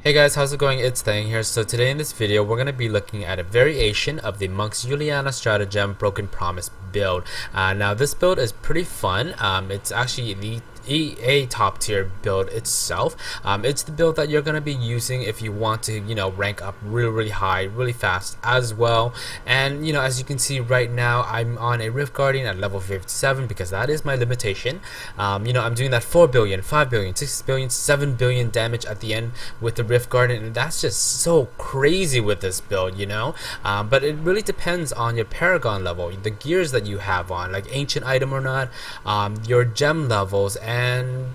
Hey guys, how's it going? It's Thang here. So today in this video, we're going to be looking at a variation of the Monk's Uliana Stratagem Broken Promise build. Now this build is pretty fun. It's actually the a top tier build itself. It's the build that you're going to be using if you want to, rank up really high, really fast as well. And, as you can see right now, I'm on a Rift Guardian at level 57 because that is my limitation. I'm doing that 4 billion, 5 billion, 6 billion, 7 billion damage at the end with the Rift Guardian, and that's just so crazy with this build, but it really depends on your Paragon level, the gears that you have on, like ancient item or not, your gem levels, and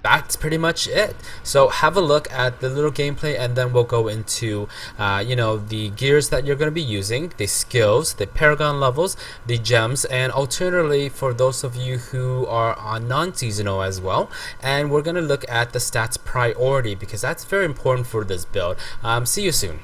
that's pretty much it. So have a look at the little gameplay, and then we'll go into the gears that you're going to be using, the skills, the Paragon levels, the gems, and alternatively for those of you who are on non-seasonal as well. And we're going to look at the stats priority because that's very important for this build. See you soon.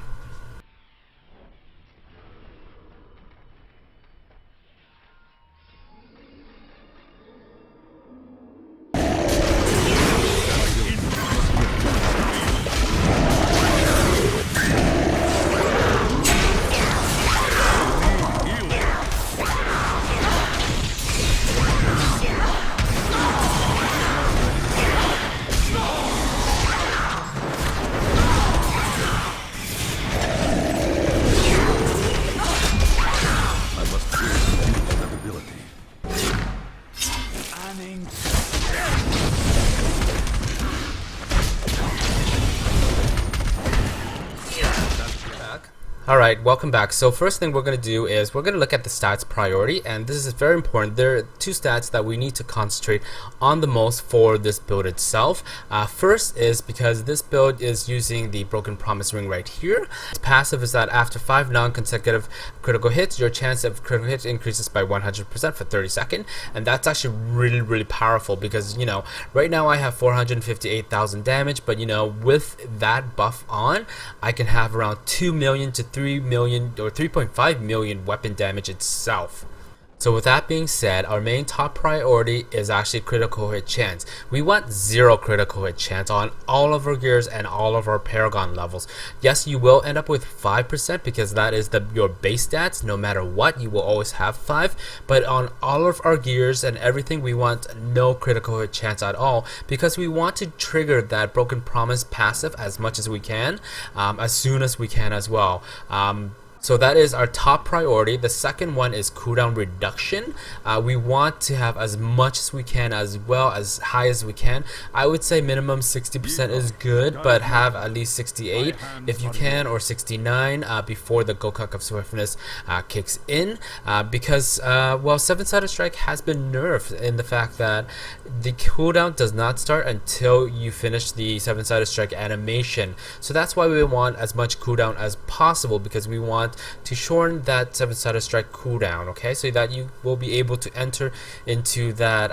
Alright, welcome back. So first thing we're going to do is we're going to look at the stats priority, and this is very important. There are two stats that we need to concentrate on the most for this build itself. First is because this build is using the Broken Promise ring right here. Its passive is that after 5 non-consecutive critical hits, your chance of critical hits increases by 100% for 30 seconds, and that's actually really powerful because right now I have 458,000 damage, but with that buff on, I can have around 2 million to 3 million or 3.5 million weapon damage itself. So with that being said, our main top priority is actually critical hit chance. We want 0 critical hit chance on all of our gears and all of our Paragon levels. Yes, you will end up with 5% because that is your base stats. No matter what, you will always have 5. But on all of our gears and everything, we want no critical hit chance at all because we want to trigger that Broken Promise passive as much as we can, as soon as we can as well. So that is our top priority. The second one is cooldown reduction. We want to have as much as we can, as well as high as we can. I would say minimum 60% is good, but have at least 68 if you can, or 69 before the Gokuk of Swiftness kicks in, because well, 7-sided strike has been nerfed in the fact that the cooldown does not start until you finish the 7-sided strike animation. So that's why we want as much cooldown as possible, because we want to shorten that 7-sided strike cooldown, okay, so that you will be able to enter into that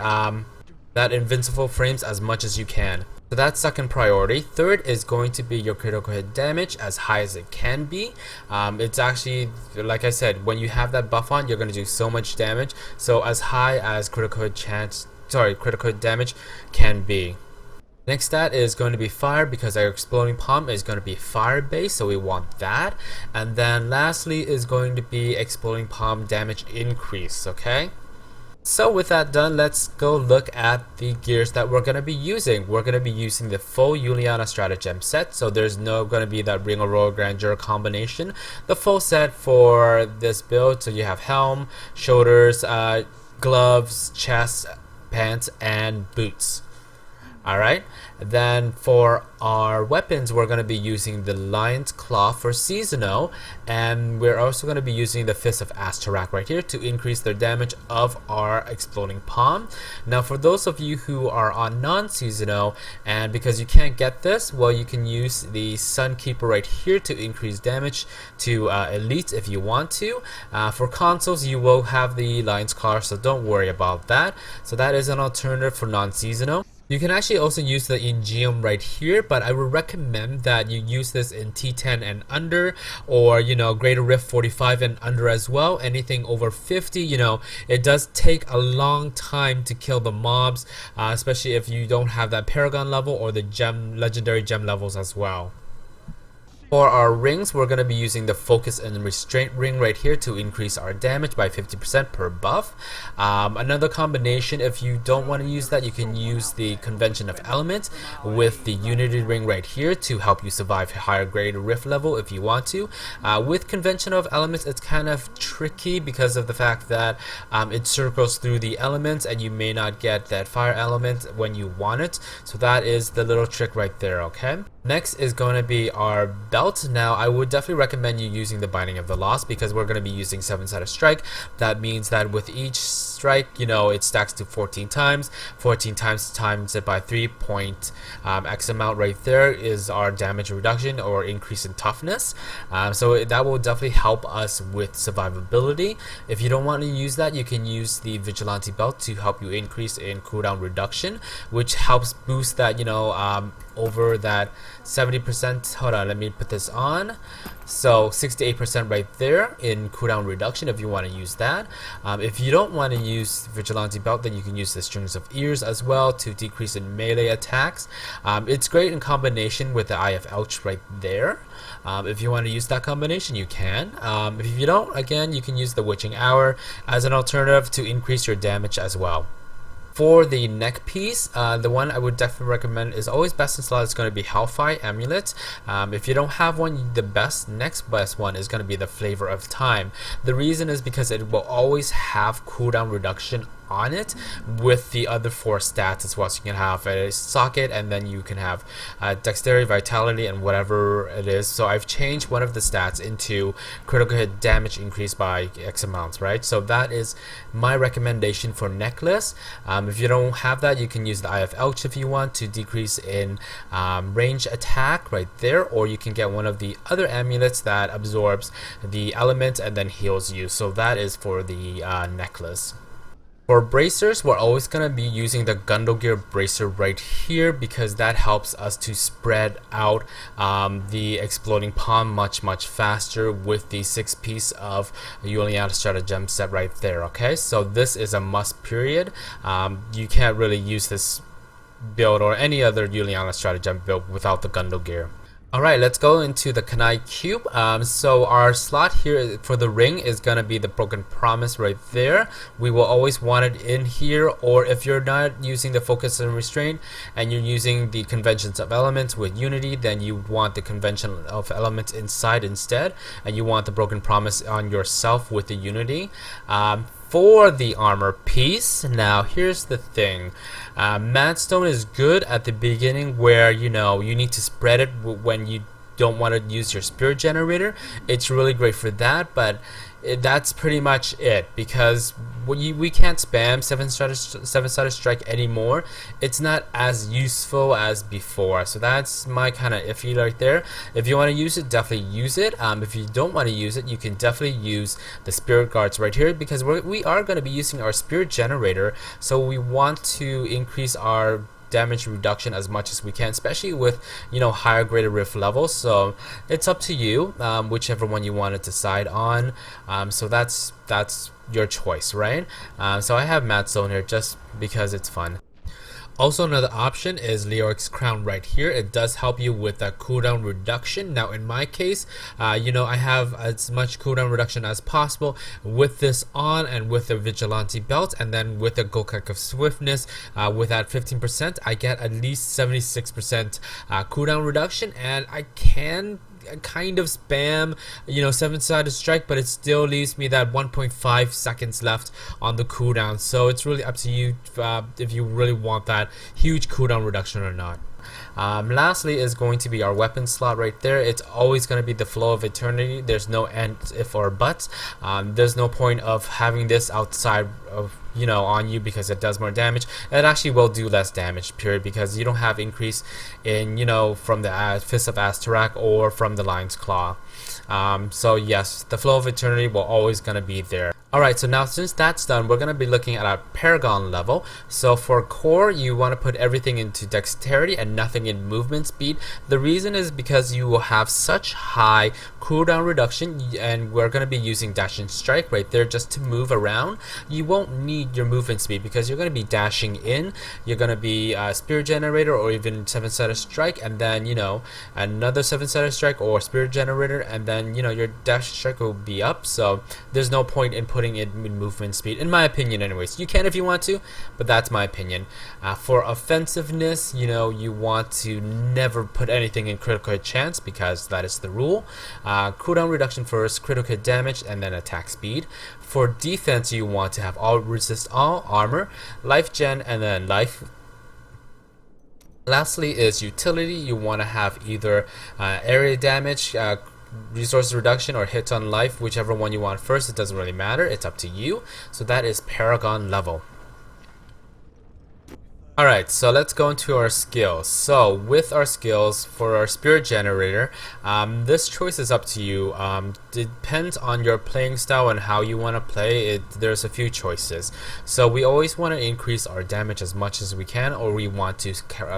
that invincible frames as much as you can. So that's second priority. Third is going to be your critical hit damage as high as it can be. It's actually, like I said, when you have that buff on, you're going to do so much damage. So as high as critical hit damage can be. Next stat is going to be fire, because our exploding palm is going to be fire based, so we want that. And then lastly is going to be exploding palm damage increase, okay? So with that done, let's go look at the gears that we're going to be using. We're going to be using the full Uliana Stratagem set, so there's no going to be that Ring of Royal Grandeur combination. The full set for this build, so you have helm, shoulders, gloves, chest, pants, and boots. Alright, then for our weapons, we're going to be using the Lion's Claw for seasonal, and we're also going to be using the Fist of Ashtarak right here to increase the damage of our exploding palm. Now for those of you who are on non-seasonal, and because you can't get this, well, you can use the Sunkeeper right here to increase damage to elite if you want to. For consoles, you will have the Lion's Claw, so don't worry about that. So that is an alternative for non-seasonal. You can actually also use the Ingeum right here, but I would recommend that you use this in T10 and under, or Greater Rift 45 and under as well. Anything over 50, it does take a long time to kill the mobs, especially if you don't have that Paragon level or the legendary gem levels as well. For our rings, we're going to be using the Focus and Restraint ring right here to increase our damage by 50% per buff. Another combination, if you don't want to use that, you can use the Convention of Elements with the Unity ring right here to help you survive higher Greater Rift level if you want to. With Convention of Elements, it's kind of tricky because of the fact that it circles through the elements and you may not get that fire element when you want it. So that is the little trick right there, okay? Next is going to be our belt. Now, I would definitely recommend you using the Binding of the Lost because we're going to be using 7-sided strike. That means that with each strike, it stacks to 14 times. 14 times it by 3 point X amount right there is our damage reduction or increase in toughness. So that will definitely help us with survivability. If you don't want to use that, you can use the Vigilante belt to help you increase in cooldown reduction, which helps boost that, over that 70%. Hold on, let me put this on. So 68% right there in cooldown reduction if you want to use that. If you don't want to use Vigilante belt, then you can use the Strings of Ears as well to decrease in melee attacks. It's great in combination with the Eye of Elch right there. If you want to use that combination, you can. If you don't, again, you can use the Witching Hour as an alternative to increase your damage as well. For the neck piece, the one I would definitely recommend is always best in slot is going to be Hellfire Amulet. If you don't have one, the next best one is going to be the Flavor of Time. The reason is because it will always have cooldown reduction on it with the other 4 stats as well. So you can have a socket, and then you can have dexterity, vitality, and whatever it is. So I've changed one of the stats into critical hit damage increase by X amounts, right? So that is my recommendation for necklace. If you don't have that, you can use the Eye of Elch if you want to decrease in range attack right there, or you can get one of the other amulets that absorbs the element and then heals you. So that is for the necklace. For bracers, we're always going to be using the Gundle Gear bracer right here because that helps us to spread out the exploding palm much faster with the 6-piece of Uliana stratagem set right there. Okay, so this is a must period. You can't really use this build or any other Uliana stratagem build without the Gundle Gear. Alright, let's go into the Kanai Cube. So our slot here for the ring is going to be the Broken Promise right there. We will always want it in here, or if you're not using the Focus and Restraint and you're using the Conventions of Elements with Unity, then you want the Convention of Elements inside instead, and you want the Broken Promise on yourself with the Unity. For the armor piece, now here's the thing. Madstone is good at the beginning where you need to spread it when you don't want to use your spirit generator. It's really great for that, but that's pretty much it because we can't spam 7-sided strike anymore. It's not as useful as before, so that's my kind of iffy right there. If you want to use it, definitely use it. If you don't want to use it, you can definitely use the Spirit Guards right here because we are going to be using our spirit generator, so we want to increase our damage reduction as much as we can, especially with higher Greater Rift levels. So it's up to you, whichever one you want to decide on. So that's your choice, right? So I have Madstone here just because it's fun. Also, another option is Leoric's Crown right here. It does help you with that cooldown reduction. Now, in my case, I have as much cooldown reduction as possible with this on and with the Vigilante belt, and then with the Gokek of Swiftness, with that 15%, I get at least 76% cooldown reduction, and I can kind of spam 7-sided strike, but it still leaves me that 1.5 seconds left on the cooldown. So it's really up to you if you really want that huge cooldown reduction or not. Lastly is going to be our weapon slot right there. It's always going to be the Flow of Eternity. There's no end, if, or buts. There's no point of having this outside of on you because it does more damage. It actually will do less damage, period, because you don't have increase in from the Fist of Astarak or from the Lion's Claw. So yes, the Flow of Eternity will always gonna be there. Alright, so now since that's done, we're going to be looking at our Paragon level. So for core, you want to put everything into dexterity and nothing in movement speed. The reason is because you will have such high cooldown reduction, and we're going to be using dash and strike right there just to move around. You won't need your movement speed because you're going to be dashing in, you're going to be Spirit Generator or even 7-sided strike, and then, you know, another 7-sided strike or Spirit Generator, and then, you know, your dash and strike will be up. So there's no point in putting it in movement speed, in my opinion anyways. You can if you want to, but that's my opinion. For offensiveness, you know, you want to never put anything in critical hit chance because that is the rule. Cooldown reduction first, critical hit damage, and then attack speed. For defense, you want to have all resist all, armor, life gen, and then life. Lastly is utility. You want to have either area damage, resource reduction, or hits on life, whichever one you want first. It doesn't really matter, it's up to you. So that is Paragon level. Alright, so let's go into our skills. So with our skills, for our Spirit Generator, this choice is up to you. Depends on your playing style and how you want to play it. There's a few choices. So we always want to increase our damage as much as we can, or we want to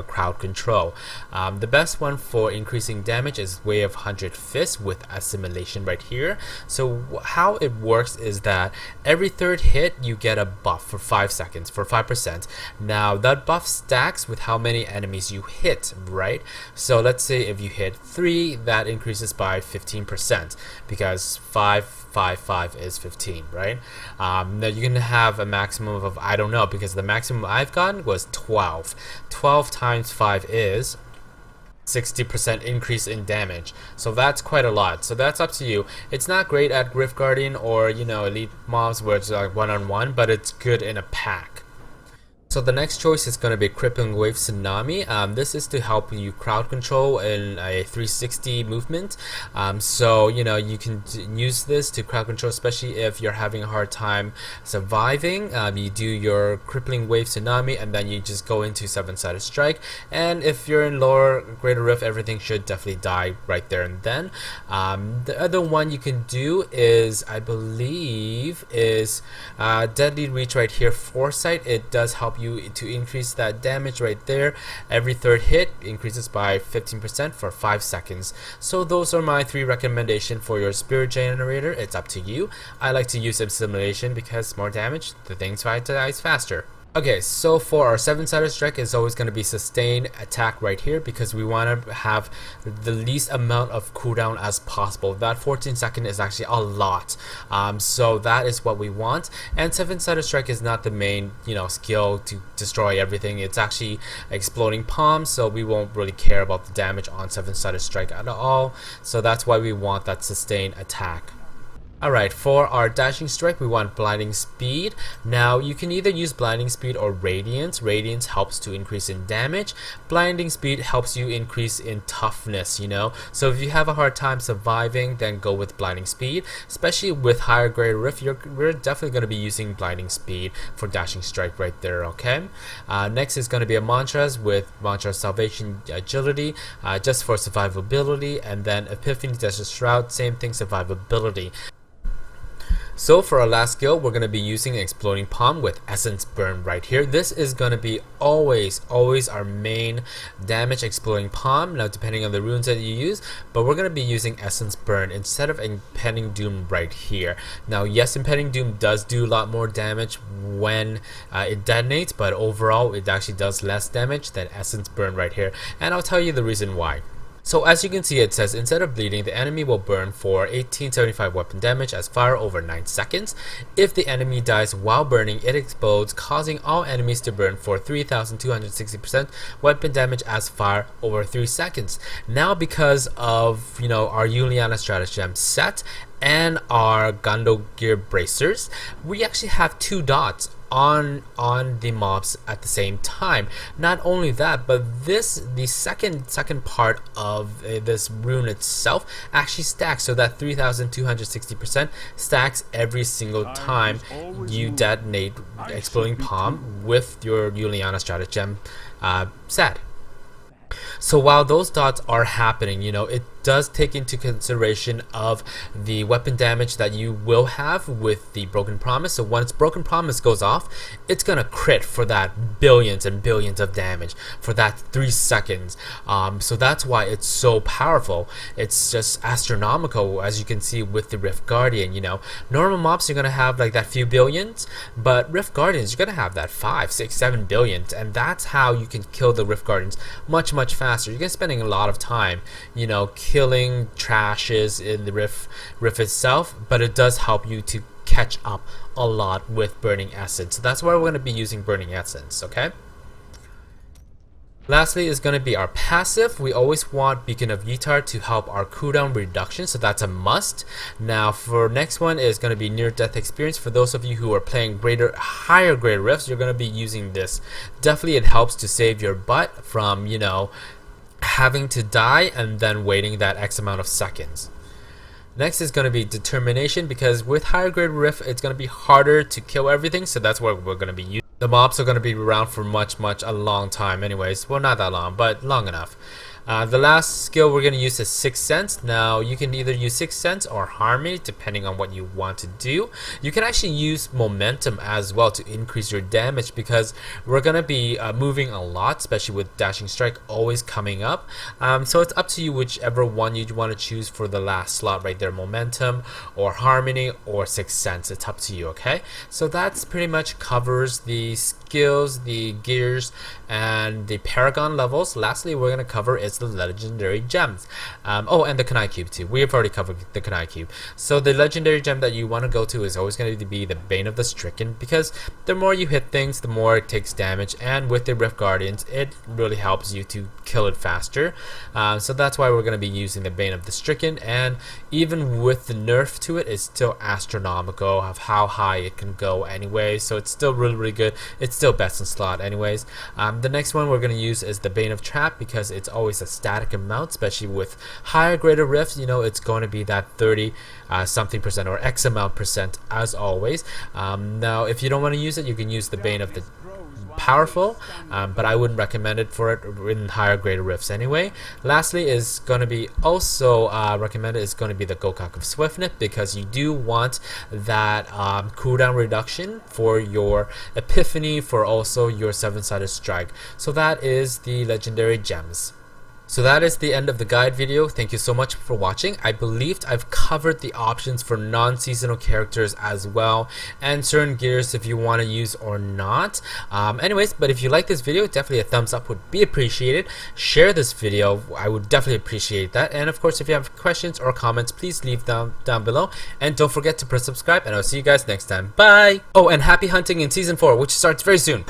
crowd control. The best one for increasing damage is Way of 100 Fists with Assimilation right here. So how it works is that every third hit you get a buff for 5 seconds, for 5%. Now that buff stacks with how many enemies you hit, right? So let's say if you hit 3, that increases by 15% because 5 is 15, right? Now you can have a maximum of, I don't know, because the maximum I've gotten was 12. 12 times 5 is 60% increase in damage, so that's quite a lot. So that's up to you. It's not great at Griff Guardian or, you know, elite mobs where it's like one-on-one, but it's good in a pack. So the next choice is going to be Crippling Wave Tsunami. This is to help you crowd control in a 360 movement. So, you know, you can use this to crowd control, especially if you're having a hard time surviving. You do your Crippling Wave Tsunami and then you just go into 7-sided strike. And if you're in lower Greater Rift, everything should definitely die right there and then. The other one you can do is, I believe, is Deadly Reach right here, Foresight. It does help you to increase that damage right there. Every third hit increases by 15% for 5 seconds. So those are my 3 recommendations for your Spirit Generator. It's up to you. I like to use Assimilation because more damage, the things dies faster. Okay, so for our 7-sided strike is always going to be sustained attack right here because we want to have the least amount of cooldown as possible. That 14 seconds is actually a lot, so that is what we want. And 7-sided strike is not the main, you know, skill to destroy everything. It's actually exploding palm, so we won't really care about the damage on 7-sided strike at all. So that's why we want that sustained attack. Alright, for our dashing strike, we want blinding speed. Now, you can either use blinding speed or radiance. Radiance helps to increase in damage. Blinding speed helps you increase in toughness, you know. So if you have a hard time surviving, then go with blinding speed. Especially with higher Greater Rift, we're definitely going to be using blinding speed for dashing strike right there, okay? Next is going to be a mantras with mantra salvation agility, just for survivability. And then epiphany desert shroud, same thing, survivability. So for our last skill, we're going to be using Exploding Palm with Essence Burn right here. This is going to be always our main damage Exploding Palm, now depending on the runes that you use, but we're going to be using Essence Burn instead of Impending Doom right here. Now yes, Impending Doom does do a lot more damage when it detonates, but overall it actually does less damage than Essence Burn right here, and I'll tell you the reason why. So as you can see, it says instead of bleeding, the enemy will burn for 1875 weapon damage as fire over 9 seconds. If the enemy dies while burning, it explodes, causing all enemies to burn for 3260% weapon damage as fire over 3 seconds. Now because of, you know, our Uliana stratagem set and our Gando gear bracers, we actually have 2 dots on the mobs at the same time. Not only that, but the second part of this rune itself actually stacks, so that 3260% stacks every single time you detonate Exploding Palm with your Uliana stratagem set. So while those dots are happening, you know, it does take into consideration of the weapon damage that you will have with the Broken Promise. So once Broken Promise goes off, it's gonna crit for that billions and billions of damage for that 3 seconds. So that's why it's so powerful. It's just astronomical, as you can see with the Rift Guardian. You know, normal mobs you're gonna have like that few billions, but Rift Guardians you're gonna have that 5, 6, 7 billions, and that's how you can kill the Rift Guardians much faster. You're gonna spending a lot of time, you know, killing trashes in the Rift itself, but it does help you to catch up a lot with Burning Essence. So that's why we're gonna be using Burning Essence. Okay. Lastly is going to be our passive. We always want Beacon of Yitar to help our cooldown reduction, so that's a must. Now for next one is going to be near death experience. For those of you who are playing higher grade rifts, you're going to be using this. Definitely it helps to save your butt from, you know, having to die and then waiting that X amount of seconds. Next is going to be determination, because with higher grade rift it's going to be harder to kill everything, so that's what we're going to be using. The mobs are going to be around for a long time anyways. Well, not that long, but long enough. The last skill we're going to use is Sixth Sense. Now you can either use Sixth Sense or Harmony depending on what you want to do. You can actually use Momentum as well to increase your damage, because we're going to be moving a lot, especially with Dashing Strike always coming up. So it's up to you whichever one you want to choose for the last slot right there, Momentum or Harmony or Sixth Sense. It's up to you, okay? So that's pretty much covers the skills, the gears, and the Paragon levels. Lastly, we're going to cover is the legendary gems. Oh, and the Kunai Cube too. We have already covered the Kunai Cube. So the legendary gem that you want to go to is always going to be the Bane of the Stricken, because the more you hit things, the more it takes damage, and with the Rift Guardians, it really helps you to kill it faster. So that's why we're going to be using the Bane of the Stricken, and even with the nerf to it, it's still astronomical of how high it can go anyway. So it's still really good. It's still best in slot anyways. The next one we're going to use is the Bane of Trap, because it's always a static amount, especially with higher greater rifts. You know, it's going to be that 30 something percent or X amount percent as always. Now if you don't want to use it, you can use the Bane of the Powerful, but I wouldn't recommend it for it in higher grade rifts anyway. Lastly is going to be also recommended is going to be the Gokak of Swiftness, because you do want that cooldown reduction for your Epiphany, for also your 7-sided strike. So that is the legendary gems. So that is the end of the guide video. Thank you so much for watching. I believed I've covered the options for non-seasonal characters as well, and certain gears if you want to use or not. Anyways, but if you like this video, definitely a thumbs up would be appreciated. Share this video, I would definitely appreciate that. And of course, if you have questions or comments, please leave them down below. And don't forget to press subscribe, and I'll see you guys next time. Bye! Oh, and happy hunting in Season 4, which starts very soon.